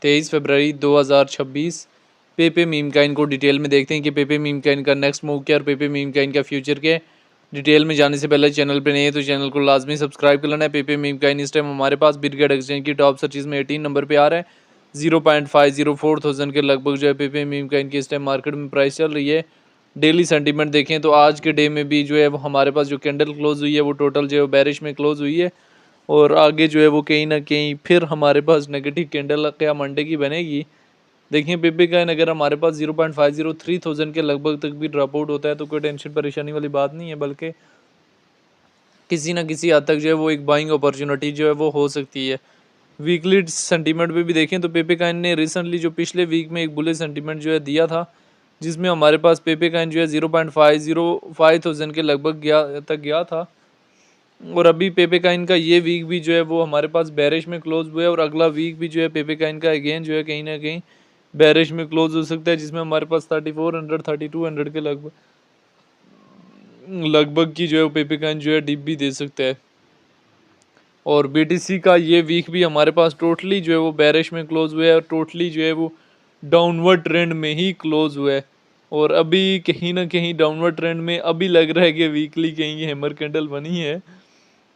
23 फरवरी 2026। पेपे meme Kine को detail में देखते हैं कि पेपे मीम काइन का नेक्स्ट मूव क्या और पेपे मीम काइन का फ्यूचर क्या है। डिटेल में जाने से पहले चैनल पे नहीं है तो चैनल को लाजमी सब्सक्राइब कर लेना है। पेपे मीम काइन इस टाइम हमारे पास बिटगेट एक्सचेंज की टॉप सर्चिज में 18 नंबर पे आ रहा है। 0.504 थाउजेंड के लगभग जो है पेपे मीम काइन की इस टाइम मार्केट में प्राइस चल रही है। डेली सेंटीमेंट देखें तो आज के डे में भी जो है वो हमारे पास जो कैंडल क्लोज हुई है वो टोटल जो है बैरिश में क्लोज हुई है और आगे जो है वो कहीं ना कहीं फिर हमारे पास नेगेटिव कैंडल क्या मंडे की बनेगी। देखिए पेपे काइन अगर हमारे पास 0.503 थाउजेंड के लगभग तक भी ड्रॉप आउट होता है तो कोई टेंशन परेशानी वाली बात नहीं है, बल्कि किसी ना किसी हद तक जो है वो एक बाइंग अपॉर्चुनिटी जो है वो हो सकती है। वीकली सेंटीमेंट पे भी देखें तो पेपे काइन ने रिसेंटली जो पिछले वीक में एक बुलिश सेंटीमेंट जो है दिया था, जिसमें हमारे पास पेपे काइन जो है 0.505 थाउजेंड के लगभग गया था। और अभी पेपे काइन का ये वीक भी जो है वो हमारे पास बैरिश में क्लोज हुआ है और अगला वीक भी जो है पेपे काइन का अगेन जो है कहीं ना कहीं बैरिश में क्लोज हो सकता है, जिसमें हमारे पास 3400 3200 के लगभग की जो है पेपे काइन जो है डिप भी दे सकता है। और बीटीसी का ये वीक भी हमारे पास टोटली जो है वो बैरिश में क्लोज हुआ है और टोटली जो है वो डाउनवर्ड ट्रेंड में ही क्लोज हुआ है। और अभी कहीं ना कहीं डाउनवर्ड ट्रेंड में अभी लग रहा है कि वीकली कहीं ये हैमर कैंडल बनी है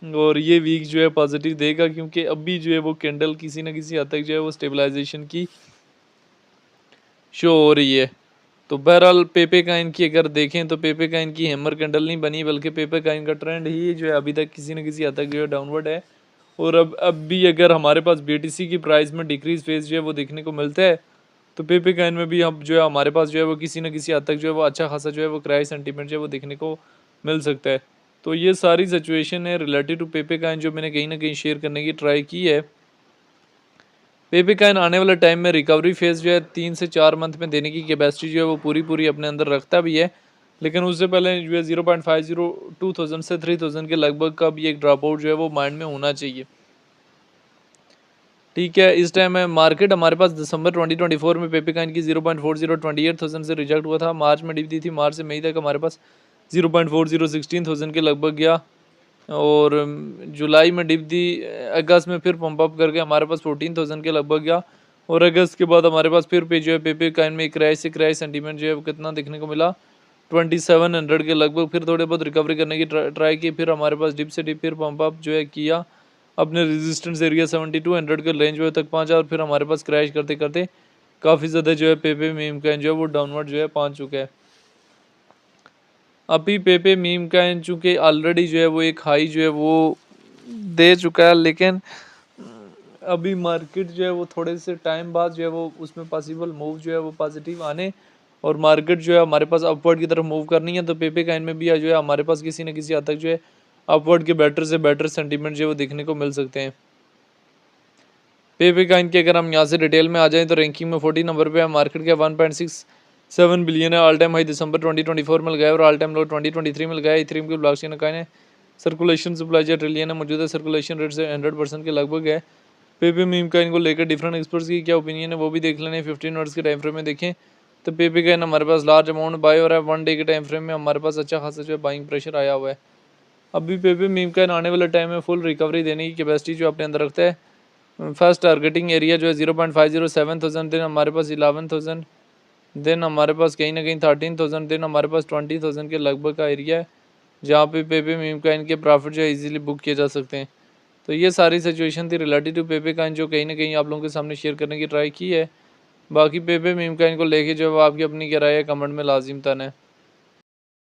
और ये वीक जो है पॉजिटिव देगा, क्योंकि अभी जो है वो कैंडल किसी न किसी हद तक जो है वो स्टेबलाइजेशन की शो हो रही है। तो बहरहाल पेपे काइन की अगर देखें तो पेपे काइन की हैमर कैंडल नहीं बनी, बल्कि पेपे काइन का ट्रेंड ही जो है अभी तक किसी न किसी हद तक जो है डाउनवर्ड है। और अब भी अगर हमारे पास बीटीसी की प्राइस में डिक्रीज फेज जो है वो देखने को मिलता है तो पेपे काइन में भी अब जो है हमारे पास जो है वो किसी न किसी हद तक जो है वो अच्छा खासा जो है वो क्राई सेंटीमेंट जो है वो देखने को मिल सकता है। तो ये सारी सिचुएशन है रिलेटेड टू पेपे काइन जो मैंने कहीं ना कहीं शेयर करने की ट्राई की है। पेपे काइन आने वाले टाइम में रिकवरी फेज जो है 3 से 4 मंथ में देने की कैपेसिटी जो है वो पूरी अपने अंदर रखता भी है, लेकिन उससे पहले जो है 0.502 थाउजेंड से 3000 के लगभग का भी एक ड्रॉप आउट जो है वो माइंड में होना चाहिए। ठीक है, इस टाइम है मार्केट हमारे पास दिसंबर 2024 में पेपे काइन की 0.4028 से रिजेक्ट हुआ था। मार्च में डिप दी थी, मार्च से मई तक हमारे पास 0.4016 के लगभग गया और जुलाई में डिप दी। अगस्त में फिर पंप अप करके हमारे पास 14,000 के लगभग गया और अगस्त के बाद हमारे पास फिर पे जो है पेपे काइन में क्रैश से क्रैश सेंटीमेंट जो है वो कितना देखने को मिला 2700 के लगभग। फिर थोड़े बहुत रिकवरी करने की ट्राई की, फिर हमारे पास डिप से डिप फिर पंप अप जो है किया, अपने रेजिस्टेंस एरिया 7200 के रेंज में तक पहुंचा और फिर हमारे पास क्रैश करते करते काफ़ी ज़्यादा जो है पेपे मीम काइन जो है वो डाउनवर्ड जो है पहुंच चुका है। अभी पेपे मीम काइन चूँकि ऑलरेडी जो है वो एक हाई जो है वो दे चुका है, लेकिन अभी मार्केट जो है वो थोड़े से टाइम बाद जो है वो उसमें पॉसिबल मूव जो है वो पॉजिटिव आने और मार्केट जो है हमारे पास अपवर्ड की तरफ मूव करनी है। तो पेपे काइन में भी जो है हमारे पास किसी न किसी हद तक जो है अपवर्ड के बेटर से बेटर सेंटीमेंट जो है वो देखने को मिल सकते हैं। पेपे काइन की अगर हम यहाँ से डिटेल में आ जाएं तो रैंकिंग में 40 नंबर पे है। मार्केट का 1.67 बिलियन है। ऑल टाइम हाई दिसंबर 2024 में लगाया और ऑल टाइम लो 2023 में लगाया। इथेरियम की ब्लॉकचेन काइन है, सर्कुलेशन सप्लाई जो ट्रिलियन है, मौजूदा सर्कुलेशन रेट से 100% के लगभग है। पेपे मीम काइन को लेकर डिफरेंट एक्सपर्ट्स की क्या ओपिनियन है वो भी देख लेने। 15 मिनट्स के टाइम फ्रेम में देखें तो पेपे काइन हमारे पास लार्ज अमाउंट बाय हो रहा है। 1 डे के टाइम फ्रेम में हमारे पास अच्छा खासा जो है बाइंग प्रेशर आया हुआ है। अभी पेपे मीम काइन आने वाले टाइम में फुल रिकवरी देने की कैपेसिटी जो अपने अंदर रखता है। फर्स्ट टारगेटिंग एरिया जो है 0.507 थाउजेंड, देन हमारे पास 11,000, देन हमारे पास कहीं ना कहीं 13,000, देन हमारे पास 20,000 के लगभग का एरिया है जहाँ पे पेपे मीम काइन के प्रॉफिट जो है इजीली बुक किए जा सकते हैं। तो ये सारी सिचुएशन थी रिलेटेड टू पेपे काइन जो कहीं ना कहीं आप लोगों के सामने शेयर करने की ट्राई की है। बाकी पेपे मीम काइन को लेके जो है आपकी अपनी क्या राय है कमेंट में लाजिम तन है।